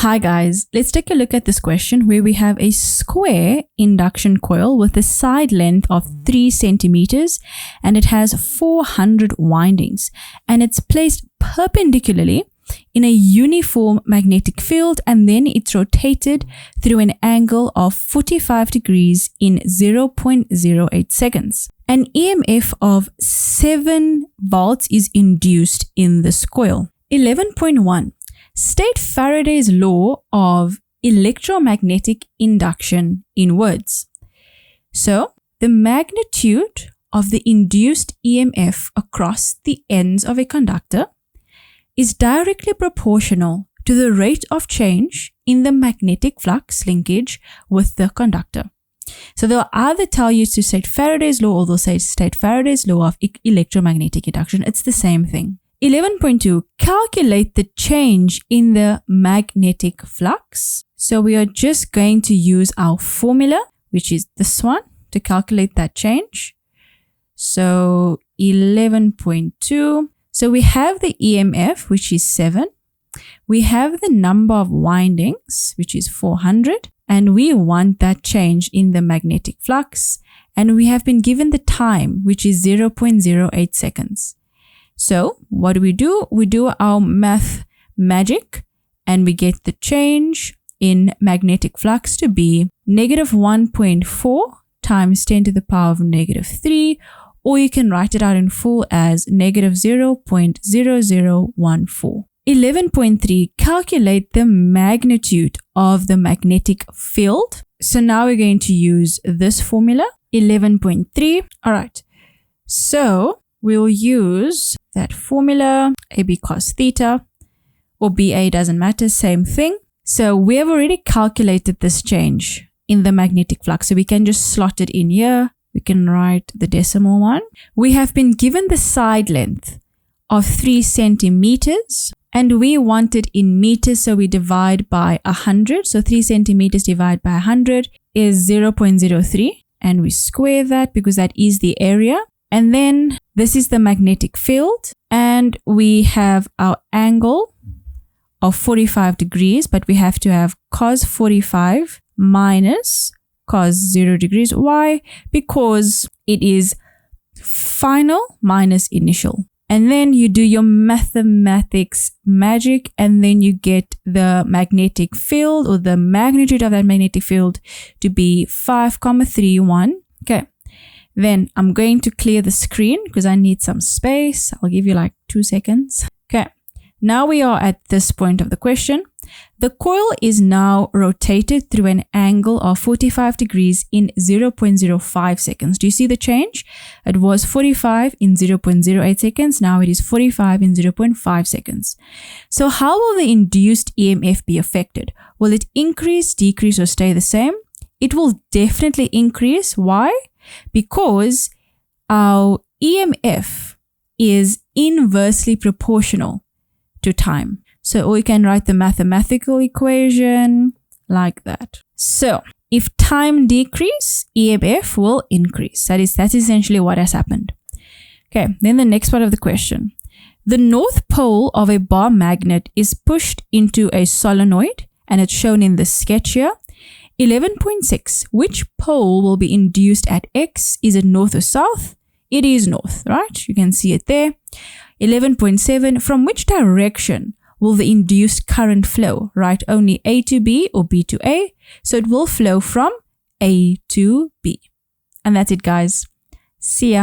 Hi guys, let's take a look at this question where we have a square induction coil with a side length of 3 centimeters and it has 400 windings and it's placed perpendicularly in a uniform magnetic field and then it's rotated through an angle of 45 degrees in 0.08 seconds. An EMF of 7 volts is induced in this coil. 11.1. State Faraday's law of electromagnetic induction in words. So, the magnitude of the induced EMF across the ends of a conductor is directly proportional to the rate of change in the magnetic flux linkage with the conductor. So they'll either tell you to state Faraday's law or they'll say state Faraday's law of electromagnetic induction. It's the same thing. 11.2. Calculate the change in the magnetic flux. So we are just going to use our formula, which is this one, to calculate that change. So 11.2. So we have the EMF, which is 7. We have the number of windings, which is 400. And we want that change in the magnetic flux. And we have been given the time, which is 0.08 seconds. So what do? We do our math magic and we get the change in magnetic flux to be negative 1.4 times 10 to the power of negative 3, or you can write it out in full as negative 0.0014. 11.3. Calculate the magnitude of the magnetic field. So now we're going to use this formula, 11.3. All right. So we'll use that formula, AB cos theta, or BA doesn't matter, same thing. So we have already calculated this change in the magnetic flux. So we can just slot it in here. We can write the decimal one. We have been given the side length of 3 centimeters and we want it in meters. So we divide by 100. So 3 centimeters divided by 100 is 0.03. And we square that because that is the area. And then this is the magnetic field and we have our angle of 45 degrees, but we have to have cos 45 minus cos 0 degrees. Why? Because it is final minus initial. And then you do your mathematics magic and then you get the magnetic field or the magnitude of that magnetic field to be 5,31. Okay. Then I'm going to clear the screen because I need some space. I'll give you like 2 seconds. Okay. Now we are at this point of the question. The coil is now rotated through an angle of 45 degrees in 0.05 seconds. Do you see the change? It was 45 in 0.08 seconds. Now it is 45 in 0.5 seconds. So how will the induced EMF be affected? Will it increase, decrease, or stay the same? It will definitely increase. Why? Because our EMF is inversely proportional to time. So we can write the mathematical equation like that. So if time decrease, EMF will increase. That's essentially what has happened. Okay, then the next part of the question. The north pole of a bar magnet is pushed into a solenoid and it's shown in the sketch here. 11.6. Which pole will be induced at X? Is it north or south? It is north, right? You can see it there. 11.7. From which direction will the induced current flow? Right? Only A to B or B to A. So it will flow from A to B. And that's it, guys. See ya.